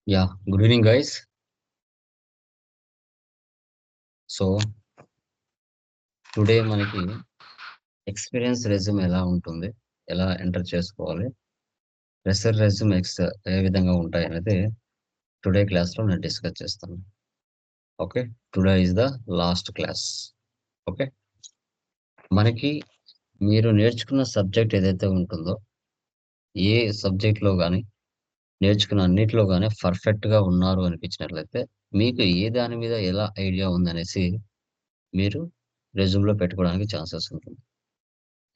Good evening, guys. So today మనకి experience resume ఎలా ఉంటుంది, ఎలా ఎంటర్ చేసుకోవాలి, ఫ్రెషర్ రెజ్యూమ్ ఏ విధంగా ఉంటాయి అనేది టుడే క్లాస్లో నేను డిస్కస్ చేస్తాను. Okay, today is the last class. Okay, మనకి మీరు నేర్చుకున్న సబ్జెక్ట్ ఏదైతే ఉంటుందో, ఏ సబ్జెక్ట్లో కానీ నేర్చుకున్న అన్నిట్లో కానీ పర్ఫెక్ట్గా ఉన్నారు అనిపించినట్లయితే మీకు ఏ దాని మీద ఎలా ఐడియా ఉందనేసి మీరు రెజ్యూమ్లో పెట్టుకోవడానికి ఛాన్సెస్ ఉంటుంది.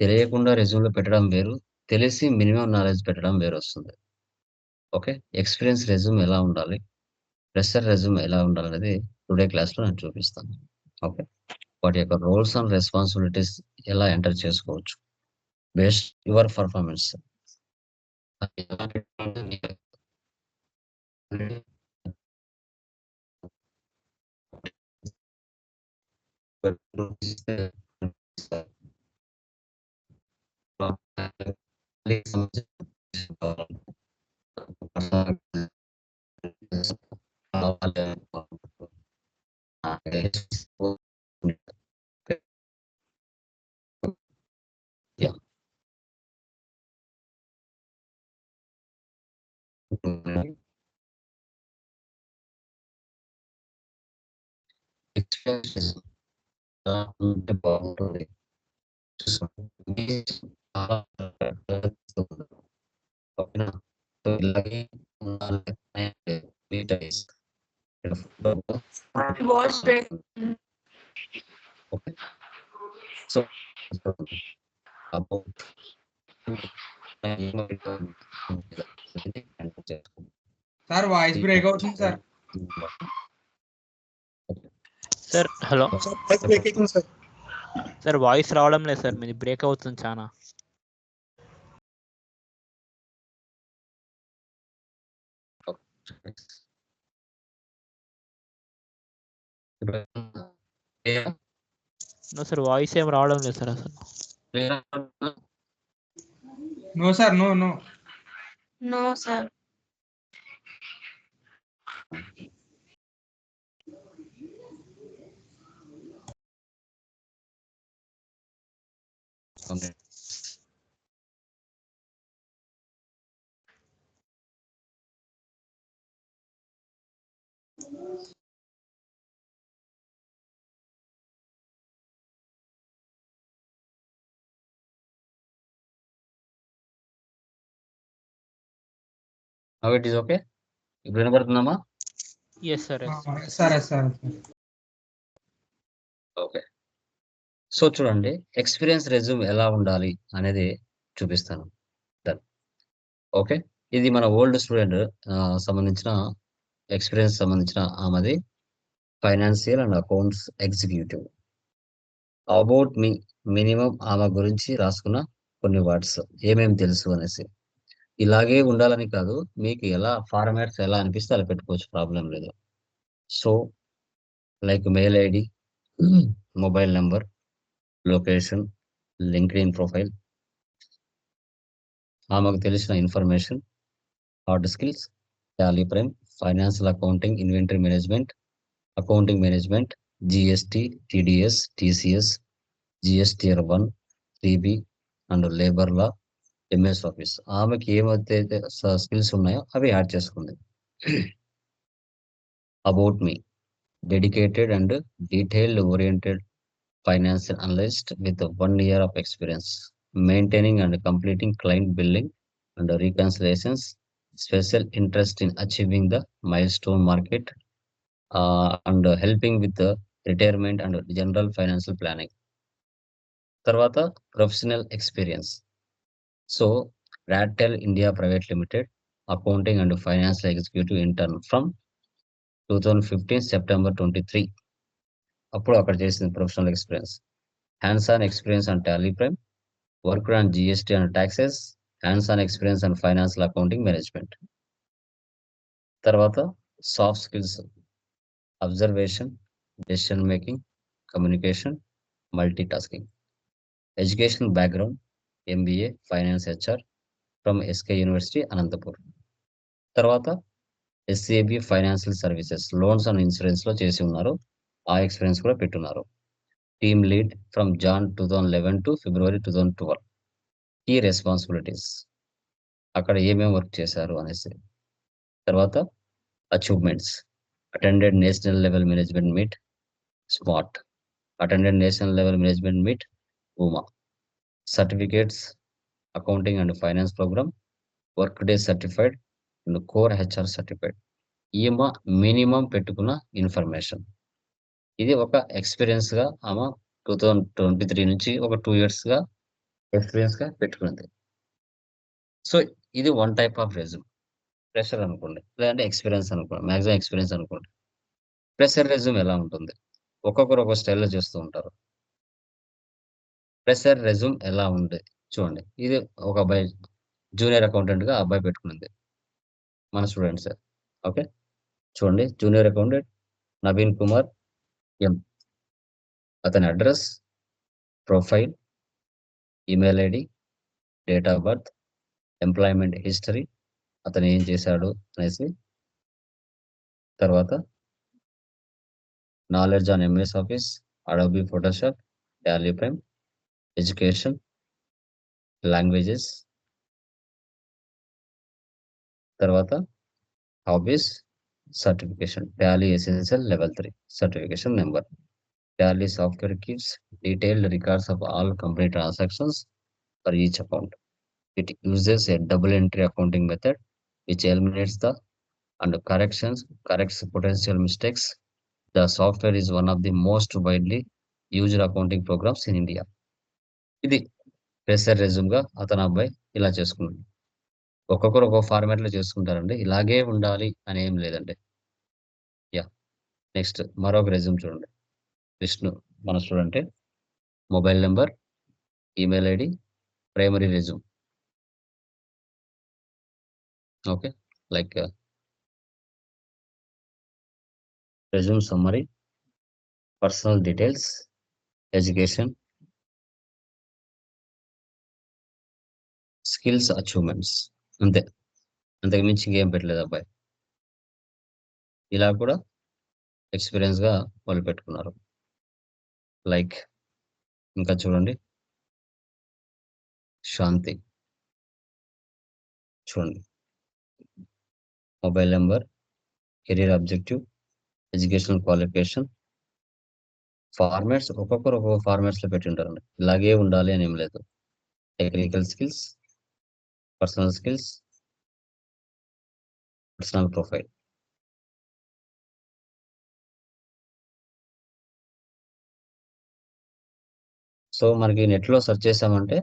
తెలియకుండా రెజ్యూమ్లో పెట్టడం వేరు, తెలిసి మినిమం నాలెడ్జ్ పెట్టడం వేరు వస్తుంది. ఓకే, ఎక్స్పీరియన్స్ రెజ్యూమ్ ఎలా ఉండాలి, ఫ్రెషర్ రెజ్యూమ్ ఎలా ఉండాలి అనేది టుడే క్లాస్లో నేను చూపిస్తాను. ఓకే, వాటి యొక్క రోల్స్ అండ్ రెస్పాన్సిబిలిటీస్ ఎలా ఎంటర్ చేసుకోవచ్చు based your performance. Yeah. Experience ఉంటే బాగుంటుంది. ఓకేనా, సో ఇలాగే ఉండాలి అంటే మీట్ అయ్యి voice break. Okay, so about sir voice break అవుతుంది sir. Sir hello voice break అవుతుంది సార్. సార్ వాయిస్ రావడం లేదు సార్, మీది బ్రేక్ అవుతుంది చాలా. నో సార్, వాయిస్ ఏం రావడం లేదు సార్ అసలు. No sir, no no. No sir. Now it is okay. ఇప్పుడు వినబడుతుందమ్మా? ఎస్ సార్, సరే సార్. ఓకే, సో చూడండి, ఎక్స్పీరియన్స్ రెజ్యూమ్ ఎలా ఉండాలి అనేది చూపిస్తాను. ఓకే, ఇది మన ఓల్డ్ స్టూడెంట్ సంబంధించిన ఎక్స్పీరియన్స్ సంబంధించిన ఆమెది financial and accounts executive. About me minimum ఆమె గురించి రాసుకున్న కొన్ని వర్డ్స్, ఏమేమి తెలుసు అనేసి. ఇలాగే ఉండాలని కాదు, మీకు ఎలా ఫార్మాట్స్ ఎలా అనిపిస్తే అలా పెట్టుకోవచ్చు, ప్రాబ్లం లేదు. So like mail ID, mobile number, location, LinkedIn profile, ఆమెకు తెలిసిన information, hard skills, Tally prime, financial accounting, inventory management, accounting management, GST, TDS, TCS, GSTR 1, 3B and labour law, MS office. ఆమెకి ఏమైతే skills ఉన్నాయో అవి add చేసుకుంది. About me dedicated and detailed oriented financial analyst with 1 year of experience maintaining and completing client billing and reconciliations, special interest in achieving the milestone market and helping with the retirement and general financial planning. తర్వాత professional experience. So రాటెల్ India private limited accounting and financial executive intern from 2015 September 23, అప్పుడు అక్కడ చేసింది professional experience. Hands on experience and Tally Prime, work on GST and taxes, hands on experience and financial accounting management. తర్వాత soft skills, observation, decision making, communication, multi tasking. Education background, MBA finance HR from SK university Anantapur. తర్వాత SAB financial services loans and insurance లో చేసి ఉన్నారు. ఆ experience కూడా పెట్టున్నారు. Team lead from Jan 2011 to February 2012. Key responsibilities అక్కడ ఏమేమి work చేశారు అనేసి. తర్వాత achievements attended national level management meet smart, attended national level management meet Uma, certificates accounting and finance programme, work day certified and core HR certified. ఈమె minimum పెట్టుకున్న information. ఇది ఒక experience గా ఆమె 2023 నుంచి ఒక 2 years గా ఎక్స్పీరియన్స్ గా పెట్టుకున్నది. సో ఇది one type of resume. Pressure అనుకోండి, లేదంటే ఎక్స్పీరియన్స్ అనుకోండి, మ్యాక్సిమం ఎక్స్పీరియన్స్ అనుకోండి. ప్రెషర్ రెజ్యూమ్ ఎలా ఉంటుంది? ఒక్కొక్కరు ఒక స్టైల్లో చేస్తూ ఉంటారు. ప్రెషర్ రెజ్యూమ్ ఎలా ఉంది చూడండి. ఇది ఒక అబ్బాయి జూనియర్ అకౌంటెంట్ గా అబ్బాయి పెట్టుకున్నది, మన స్టూడెంట్స్. ఓకే, చూడండి. Junior accountant Naveen Kumar M, అతని address, profile, email ID, date of birth, employment history, అతను ఏం చేశాడు అనేసి. తర్వాత knowledge on MS Office, Adobe Photoshop, Tally Prime, education, languages. తర్వాత hobbies, certification, Tally essential level 3 certification number. Tally software keeps detailed records of all company transactions for each account. It uses a double entry accounting method which eliminates the and corrects potential mistakes. The software is one of the most widely used accounting programs in India. ఇది fresher resume గా అతను అబ్బాయి ఇలా చేసుకున్నాడు. ఒక్కొక్కరు ఒక్కొక్క format లో చేసుకుంటారండి. ఇలాగే ఉండాలి అని ఏం లేదండి. యా, నెక్స్ట్ మరొక రెజ్యూమ్ చూడండి. విష్ణు మన student, mobile number, email ID, primary resume. Okay, like resume summary, personal details, education, skills, achievements. అంతే, అంతకు మించి ఇంకేం పెట్టలేదు అబ్బాయి. ఇలా కూడా ఎక్స్పీరియన్స్ గా వాళ్ళు పెట్టుకున్నారు. లైక్ ఇంకా చూడండి, శాంతి చూడండి, mobile number, career objective, educational qualification. Formats ఒక్కొక్కరు ఒక్కొక్క ఫార్మాట్స్ లో పెట్టి ఉంటారండి. ఇలాగే ఉండాలి అని ఏం లేదు. Technical skills, personal skills, personal profile. So మనకి నెట్ లో సెర్చ్ చేసామంటే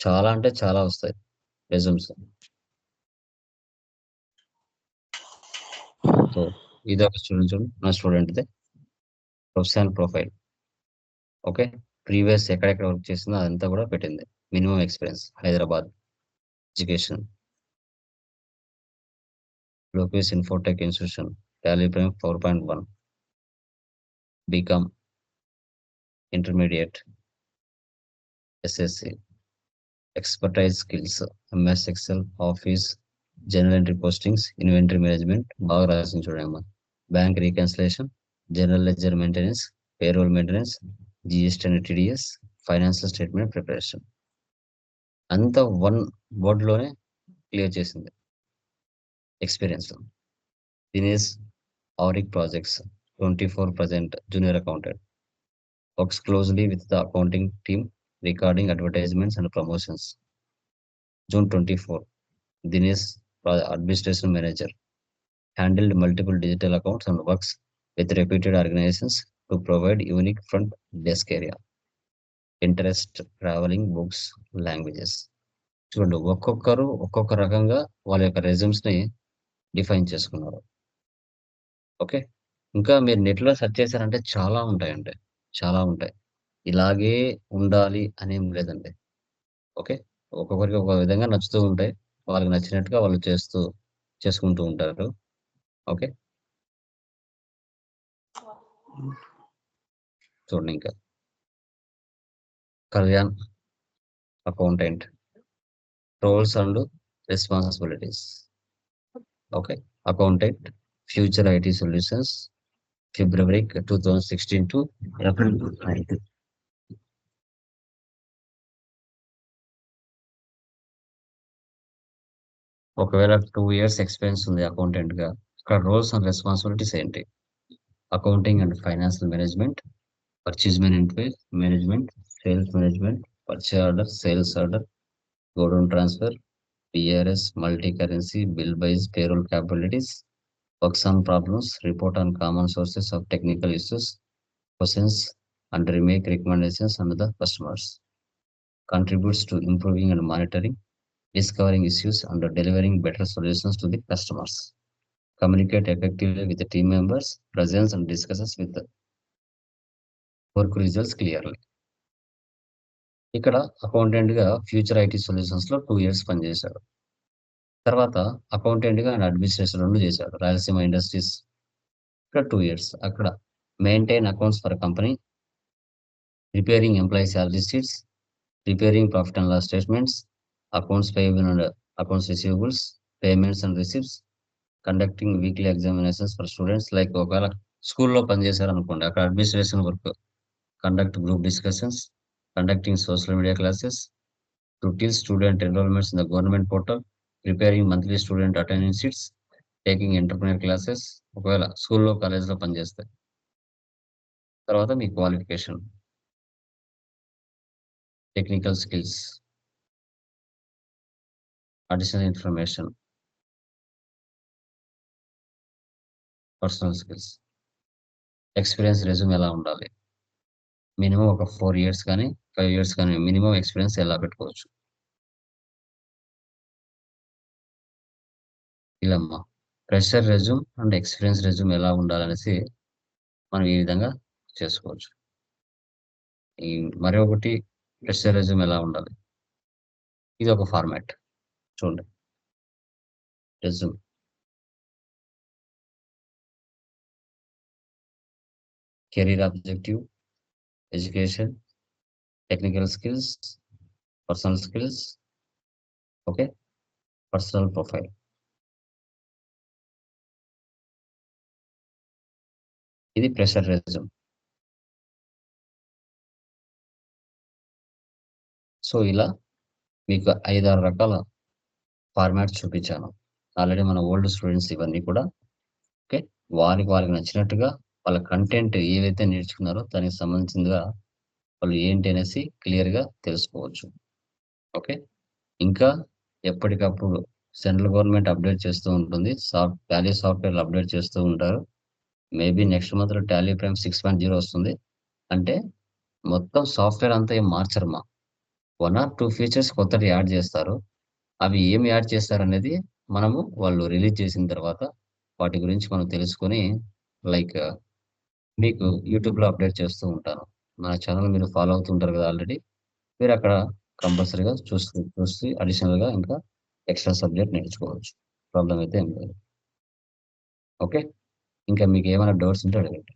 చాలా అంటే చాలా వస్తాయి రెజ్యూమ్స్. సో ఇది ఒక స్టూడెంట్ చూడండి, నా స్టూడెంట్ దే ప్రొఫెషనల్ ప్రొఫైల్. ఓకే, ప్రీవియస్ ఎక్కడెక్కడ వర్క్ చేసిందో అదంతా కూడా పెట్టింది. Minimum experience Hyderabad, education, Lokesh Infotech institution, Tally Prime 4.1, BCom intermediate, SSC, expertise skills, MS Excel, office, general entry postings, inventory management. బాగా రాసింది చూడండి. Bank reconciliation, general ledger maintenance, payroll maintenance, GST and TDS, financial statement preparation. అంతా one లోనే clear చేసింది experience. Dinesh ఆరిక్ projects 24 present junior accountant, works closely with the accounting team recording advertisements and promotions. June 24, Dinesh administration manager, handled multiple digital accounts and works with reputed organizations to provide unique front desk area. Interest, traveling, books, languages. చూడండి, ఒక్కొక్కరు ఒక్కొక్క రకంగా వాళ్ళ యొక్క resumes ని define చేసుకున్నారు. Okay, ఇంకా మీరు నెట్ లో సెర్చ్ చేశారంటే చాలా ఉంటాయండి, చాలా ఉంటాయి. ఇలాగే ఉండాలి అనేం లేదండి. ఓకే, ఒక్కొక్కరికి ఒక విధంగా నచ్చుతూ ఉంటాయి. వాళ్ళకి నచ్చినట్టుగా వాళ్ళు చేసుకుంటూ ఉంటారు. ఓకే, చూడండి ఇంకా Kalyan accountant, roles and responsibilities. Okay, accountant, future IT solutions, February 2016 to April 9. ఒకవేళ 2 years ఎక్స్పీరియన్స్ ఉంది అకౌంటెంట్ గా, ఇక్కడ రోల్స్ అండ్ రెస్పాన్సిబిలిటీస్ ఏంటి? Accounting and financial management, purchase management, sales management, purchase order, sales order, godown transfer, PRS, multi currency, bill buys, payroll capabilities, works on problems, report on common sources of technical issues, questions, and make recommendations on the customers. Contributes to improving and monitoring, discovering issues, and delivering better solutions to the customers. Communicate effectively with the team members, presents and discusses with the work results clearly. ఇక్కడ accountant గా future IT solutions లో 2 years పనిచేశాడు. తర్వాత accountant గా and administration 2 చేశాడు Rayalaseema industries, ఇక్కడ 2 years. అక్కడ maintain accounts for company, preparing employee salary sheets, preparing profit and loss statements, accounts payable and accounts receivables, payments and receipts, conducting weekly examinations for students. Like ఒకవేళ స్కూల్లో పనిచేశారు అనుకోండి, అక్కడ administration work, conduct group discussions, conducting social media classes, to till student enrollments in the government portal, preparing monthly student attendance sheets, taking entrepreneur classes. ఒకవేళ స్కూల్లో కాలేజ్లో పనిచేస్తాయి. తర్వాత మీ qualification, technical skills, additional information, personal skills, experience resume ఎలా ఉండాలి, minimum ఒక 4 years కానీ 5 years కానీ మినిమం ఎక్స్పీరియన్స్ ఎలా పెట్టుకోవచ్చు. ఇలా fresher resume and experience resume ఎలా ఉండాలనేసి మనం ఈ విధంగా చేసుకోవచ్చు. ఈ మరొకటి ఫ్రెషర్ రెజ్యూమ్ ఎలా ఉండాలి, ఇది ఒక ఫార్మాట్ చూడండి. Resume, career objective, education, technical skills, personal skills, okay, personal profile. ఇది ఫ్రెషర్ రెజ్యూమ్. సో ఇలా మీకు 5-6 రకాల ఫార్మాట్స్ చూపించాను. ఆల్రెడీ మన ఓల్డ్ స్టూడెంట్స్ ఇవన్నీ కూడా ఓకే, వాళ్ళకి నచ్చినట్టుగా వాళ్ళ కంటెంట్ ఏవైతే నేర్చుకున్నారో దానికి సంబంధించిందిగా వాళ్ళు ఏంటి అనేసి క్లియర్గా తెలుసుకోవచ్చు. ఓకే, ఇంకా ఎప్పటికప్పుడు సెంట్రల్ గవర్నమెంట్ అప్డేట్ చేస్తూ ఉంటుంది, టాలీ సాఫ్ట్వేర్ అప్డేట్ చేస్తూ ఉంటారు. మేబీ నెక్స్ట్ మంత్లో టాలీ ప్రైమ్ 6.0 వస్తుంది. అంటే మొత్తం సాఫ్ట్వేర్ అంతా ఏం మార్చరమ్మా, 1 or 2 ఫీచర్స్ కొత్తది యాడ్ చేస్తారు. అవి ఏం యాడ్ చేస్తారు అనేది మనము వాళ్ళు రిలీజ్ చేసిన తర్వాత వాటి గురించి మనం తెలుసుకొని లైక్ మీకు యూట్యూబ్లో అప్డేట్ చేస్తూ ఉంటాను. మన ఛానల్ మీరు ఫాలో అవుతుంటారు కదా ఆల్రెడీ, మీరు అక్కడ కంపల్సరీగా చూసి అడిషనల్గా ఇంకా ఎక్స్ట్రా సబ్జెక్ట్ నేర్చుకోవచ్చు. ప్రాబ్లం అయితే ఏం లేదు. ఓకే, ఇంకా మీకు ఏమైనా డౌట్స్ ఉంటే అడగండి.